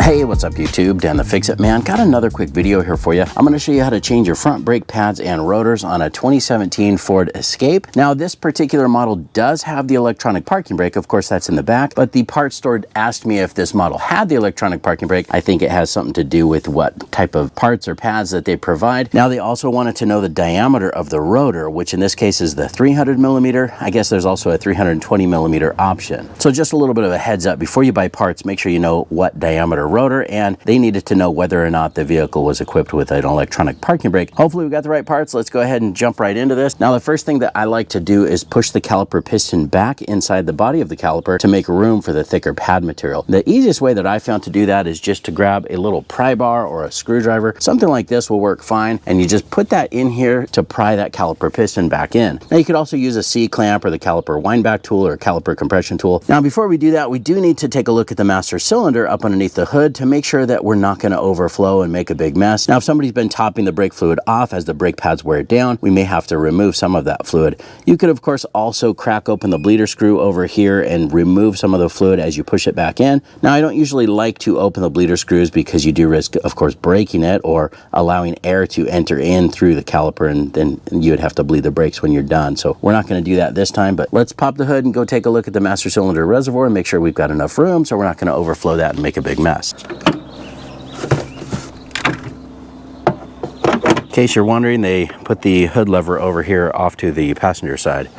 Hey, what's up YouTube? Dan the Fix-It Man. Got another quick video here for you. I'm going to show you how to change your front brake pads and rotors on a 2017 Ford Escape. Now, this particular model does have the electronic parking brake. Of course, that's in the back, but the parts store asked me if this model had the electronic parking brake. I think it has something to do with what type of parts or pads that they provide. Now, they also wanted to know the diameter of the rotor, which in this case is the 300 millimeter. I guess there's also a 320 millimeter option. So just a little bit of a heads up, before you buy parts, make sure you know what diameter rotor, and they needed to know whether or not the vehicle was equipped with an electronic parking brake. Hopefully we got the right parts. Let's go ahead and jump right into this. Now, the first thing that I like to do is push the caliper piston back inside the body of the caliper to make room for the thicker pad material. The easiest way that I found to do that is just to grab a little pry bar or a screwdriver. Something like this will work fine, and you just put that in here to pry that caliper piston back in. Now, you could also use a C-clamp or the caliper wind back tool or caliper compression tool. Now, before we do that, we do need to take a look at the master cylinder up underneath the hood to make sure that we're not going to overflow and make a big mess. Now, if somebody's been topping the brake fluid off as the brake pads wear down, we may have to remove some of that fluid. You could, of course, also crack open the bleeder screw over here and remove some of the fluid as you push it back in. Now, I don't usually like to open the bleeder screws because you do risk, of course, breaking it or allowing air to enter in through the caliper, and then you would have to bleed the brakes when you're done. So we're not going to do that this time, but let's pop the hood and go take a look at the master cylinder reservoir and make sure we've got enough room so we're not going to overflow that and make a big mess. In case you're wondering, they put the hood lever over here off to the passenger side.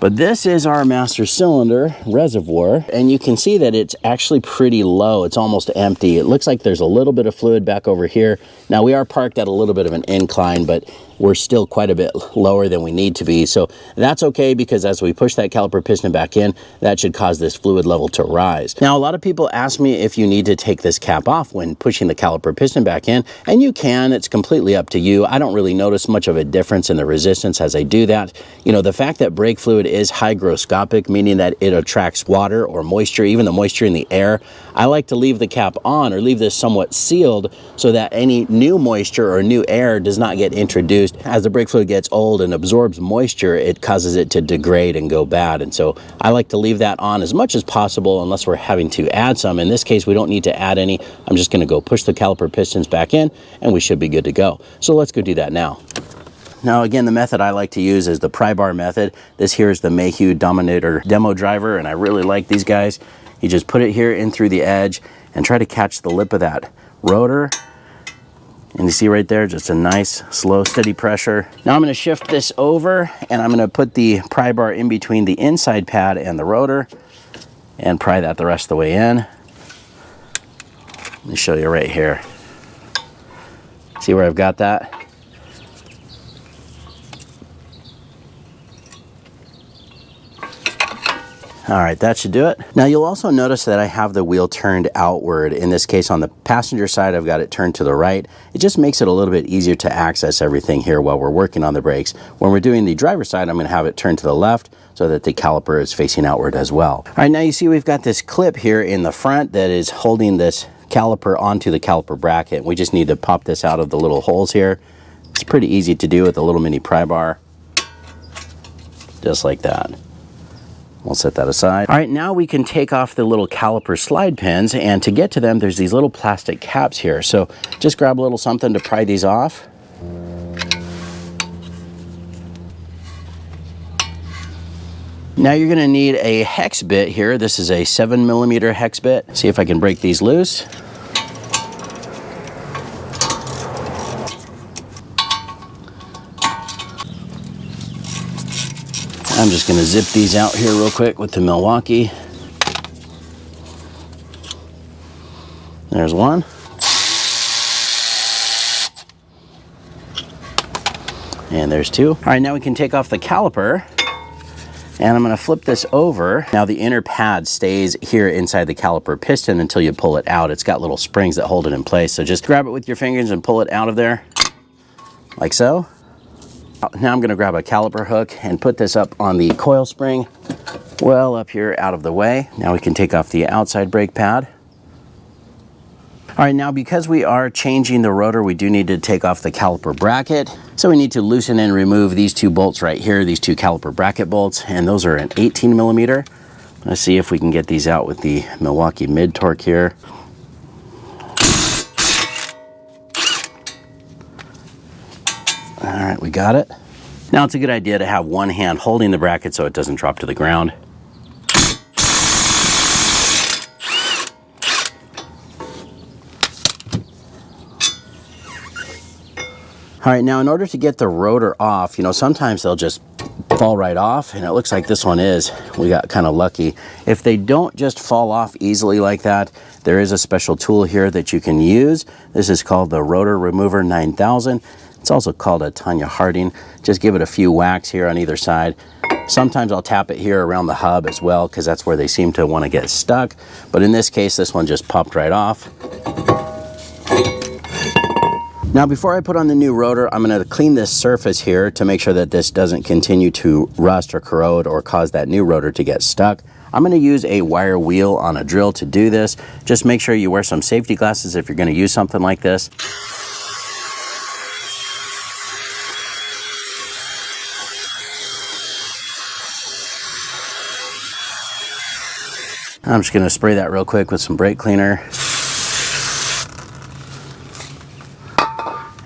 But this is our master cylinder reservoir, and you can see that it's actually pretty low. It's almost empty. It looks like there's a little bit of fluid back over here. Now, we are parked at a little bit of an incline, but we're still quite a bit lower than we need to be. So that's okay, because as we push that caliper piston back in, that should cause this fluid level to rise. Now, a lot of people ask me if you need to take this cap off when pushing the caliper piston back in, and you can. It's completely up to you. I don't really notice much of a difference in the resistance as I do that. You know, the fact that brake fluid is hygroscopic, meaning that it attracts water or moisture, even the moisture in the air. I like to leave the cap on or leave this somewhat sealed so that any new moisture or new air does not get introduced. As the brake fluid gets old and absorbs moisture, it causes it to degrade and go bad. And so I like to leave that on as much as possible unless we're having to add some. In this case, we don't need to add any. I'm just going to go push the caliper pistons back in and we should be good to go. So let's go do that now. Now, again, the method I like to use is the pry bar method. This here is the Mayhew Dominator demo driver, and I really like these guys. You just put it here in through the edge and try to catch the lip of that rotor. And you see right there, just a nice, slow, steady pressure. Now I'm going to shift this over, and I'm going to put the pry bar in between the inside pad and the rotor and pry that the rest of the way in. Let me show you right here. See where I've got that? All right, that should do it. Now, you'll also notice that I have the wheel turned outward. In this case, on the passenger side, I've got it turned to the right. It just makes it a little bit easier to access everything here while we're working on the brakes. When we're doing the driver's side, I'm going to have it turned to the left so that the caliper is facing outward as well. All right, now you see we've got this clip here in the front that is holding this caliper onto the caliper bracket. We just need to pop this out of the little holes here. It's pretty easy to do with a little mini pry bar, just like that. We'll set that aside. All right, now we can take off the little caliper slide pins, and to get to them, there's these little plastic caps here. So just grab a little something to pry these off. Now you're gonna need a hex bit here. This is a 7mm hex bit. See if I can break these loose. I'm just going to zip these out here real quick with the Milwaukee. There's one. And there's two. All right, now we can take off the caliper. And I'm going to flip this over. Now the inner pad stays here inside the caliper piston until you pull it out. It's got little springs that hold it in place. So just grab it with your fingers and pull it out of there, like so. Now I'm going to grab a caliper hook and put this up on the coil spring, well up here out of the way. Now we can take off the outside brake pad. All right, now because we are changing the rotor, we do need to take off the caliper bracket. So we need to loosen and remove these two bolts right here, these two caliper bracket bolts, and those are an 18mm. Let's see if we can get these out with the Milwaukee mid torque here. right, we got it. Now it's a good idea to have one hand holding the bracket so it doesn't drop to the ground. All right, now in order to get the rotor off, you know, sometimes they'll just fall right off, and it looks like this one is. We got kind of lucky. If they don't just fall off easily like that, there is a special tool here that you can use. This is called the Rotor Remover 9000. It's also called a Tanya Harding. Just give it a few whacks here on either side. Sometimes I'll tap it here around the hub as well, because that's where they seem to want to get stuck. But in this case, this one just popped right off. Now before I put on the new rotor, I'm going to clean this surface here to make sure that this doesn't continue to rust or corrode or cause that new rotor to get stuck. I'm going to use a wire wheel on a drill to do this. Just make sure you wear some safety glasses if you're going to use something like this. I'm just going to spray that real quick with some brake cleaner.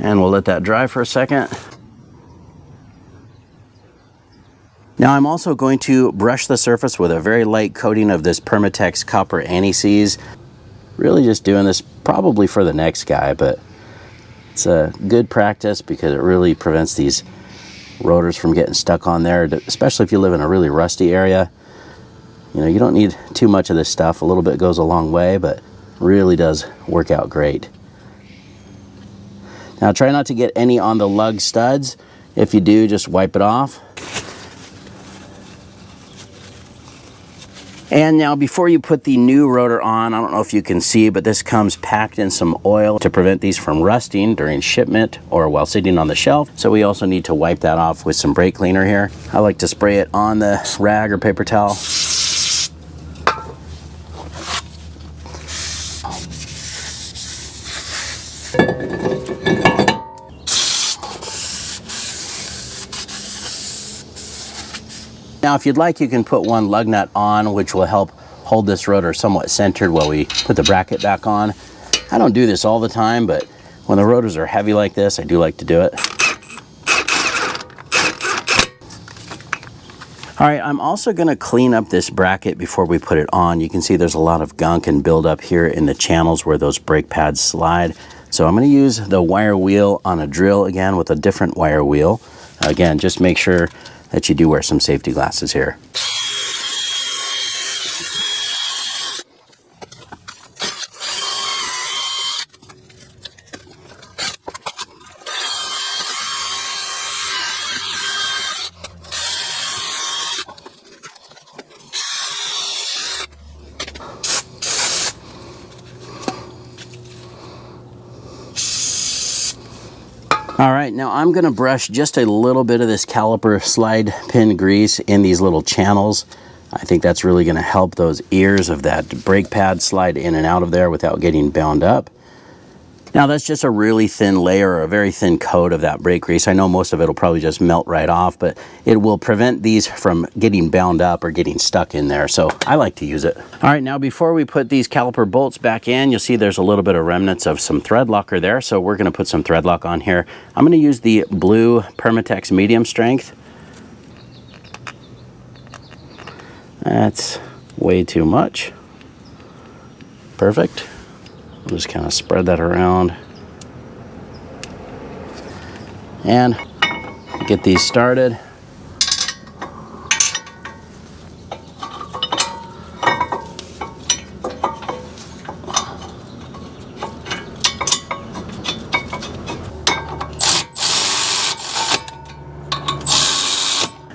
And we'll let that dry for a second. Now I'm also going to brush the surface with a very light coating of this Permatex copper anti-seize. Really just doing this probably for the next guy, but it's a good practice because it really prevents these rotors from getting stuck on there, especially if you live in a really rusty area. You know, you don't need too much of this stuff. A little bit goes a long way, but really does work out great. Now try not to get any on the lug studs. If you do, just wipe it off. And now before you put the new rotor on, I don't know if you can see, but this comes packed in some oil to prevent these from rusting during shipment or while sitting on the shelf. So we also need to wipe that off with some brake cleaner here. I like to spray it on the rag or paper towel. Now, if you'd like, you can put one lug nut on, which will help hold this rotor somewhat centered while we put the bracket back on. I don't do this all the time, but when the rotors are heavy like this, I do like to do it. All right, I'm also going to clean up this bracket before we put it on. You can see there's a lot of gunk and buildup here in the channels where those brake pads slide. So I'm going to use the wire wheel on a drill again with a different wire wheel. Again, just make sure that you do wear some safety glasses here. All right, now I'm gonna brush just a little bit of this caliper slide pin grease in these little channels. I think that's really gonna help those ears of that brake pad slide in and out of there without getting bound up. Now that's just a really thin layer or a very thin coat of that brake grease. I know most of it will probably just melt right off, but it will prevent these from getting bound up or getting stuck in there. So I like to use it. All right, now before we put these caliper bolts back in, you'll see there's a little bit of remnants of some thread locker there. So we're gonna put some thread lock on here. I'm gonna use the blue Permatex medium strength. That's way too much. Perfect. I'll just kind of spread that around and get these started.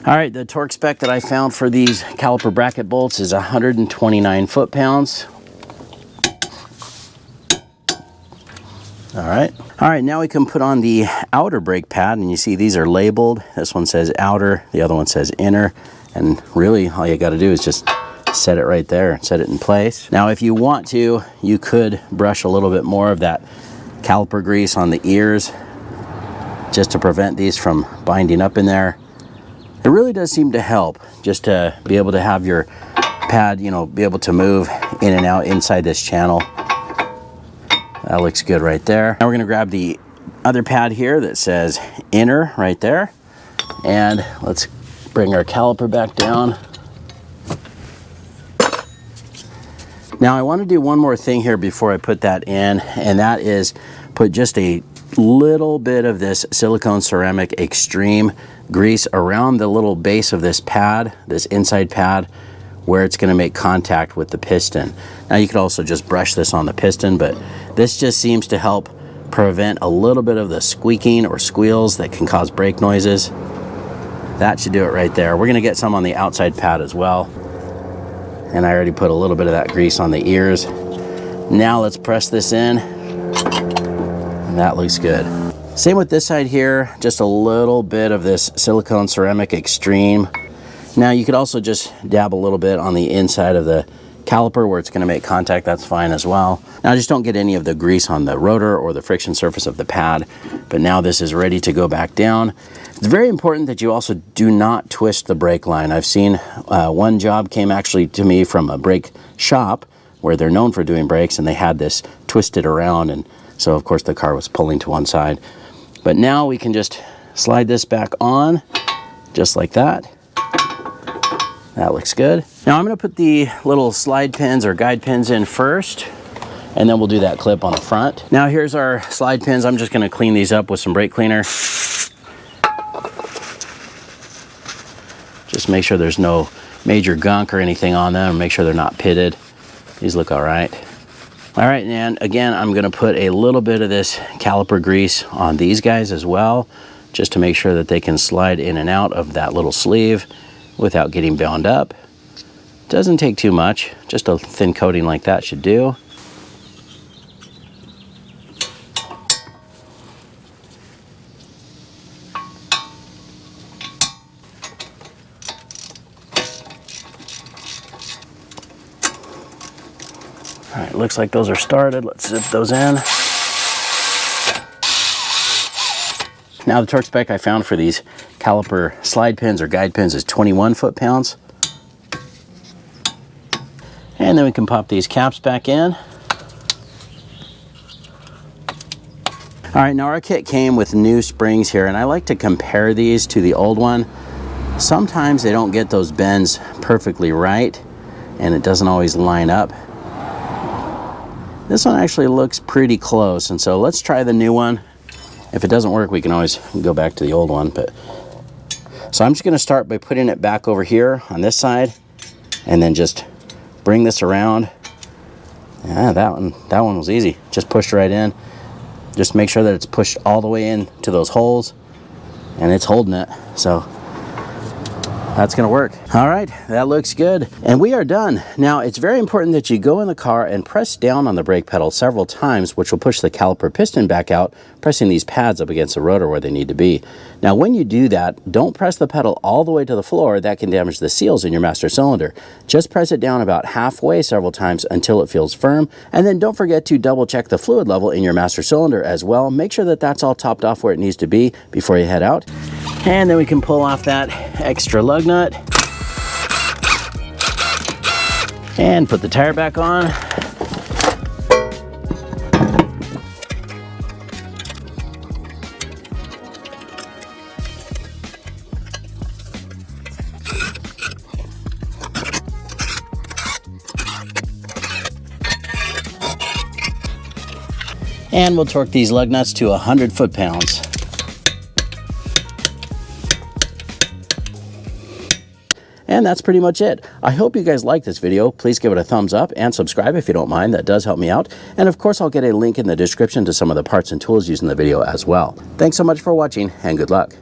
All right, the torque spec that I found for these caliper bracket bolts is 129 foot-pounds. All right, now we can put on the outer brake pad, and you see these are labeled. This one says outer, the other one says inner, and really all you got to do is just set it right there, set it in place. Now if you want to, you could brush a little bit more of that caliper grease on the ears just to prevent these from binding up in there. It really does seem to help just to be able to have your pad, you know, be able to move in and out inside this channel. That looks good right there. Now we're gonna grab the other pad here that says inner right there. And let's bring our caliper back down. Now I want to do one more thing here before I put that in, and that is put just a little bit of this silicone ceramic extreme grease around the little base of this pad, this inside pad, where it's going to make contact with the piston. Now you could also just brush this on the piston, but this just seems to help prevent a little bit of the squeaking or squeals that can cause brake noises. That should do it right there. We're going to get some on the outside pad as well. And I already put a little bit of that grease on the ears. Now let's press this in. And that looks good. Same with this side here, just a little bit of this silicone ceramic extreme. Now you could also just dab a little bit on the inside of the caliper where it's going to make contact. That's fine as well. Now just don't get any of the grease on the rotor or the friction surface of the pad. But now this is ready to go back down. It's very important that you also do not twist the brake line. I've seen one job came actually to me from a brake shop where they're known for doing brakes, and they had this twisted around, and so of course the car was pulling to one side. But now we can just slide this back on just like that. That looks good. Now I'm going to put the little slide pins or guide pins in first, and then we'll do that clip on the front. Now here's our slide pins. I'm just going to clean these up with some brake cleaner. Just make sure there's no major gunk or anything on them, and make sure they're not pitted. These look all right. All right, and again, I'm going to put a little bit of this caliper grease on these guys as well, just to make sure that they can slide in and out of that little sleeve without getting bound up. Doesn't take too much, just a thin coating like that should do. All right, looks like those are started. Let's zip those in. Now the torque spec I found for these caliper slide pins or guide pins is 21 foot-pounds. And then we can pop these caps back in. All right, now our kit came with new springs here, and I like to compare these to the old one. Sometimes they don't get those bends perfectly right, and it doesn't always line up. This one actually looks pretty close, and so let's try the new one. If it doesn't work, we can always go back to the old one. So I'm just going to start by putting it back over here on this side, and then just bring this around. Yeah, that one was easy. Just pushed right in. Just make sure that it's pushed all the way in to those holes, and it's holding it. So that's going to work. All right, that looks good. And we are done. Now, it's very important that you go in the car and press down on the brake pedal several times, which will push the caliper piston back out, pressing these pads up against the rotor where they need to be. Now, when you do that, don't press the pedal all the way to the floor. That can damage the seals in your master cylinder. Just press it down about halfway several times until it feels firm. And then don't forget to double check the fluid level in your master cylinder as well. Make sure that that's all topped off where it needs to be before you head out. And then we can pull off that extra lug nut and put the tire back on. And we'll torque these lug nuts to 100 foot-pounds. And that's pretty much it. I hope you guys liked this video. Please give it a thumbs up and subscribe if you don't mind. That does help me out. And of course, I'll get a link in the description to some of the parts and tools used in the video as well. Thanks so much for watching, and good luck.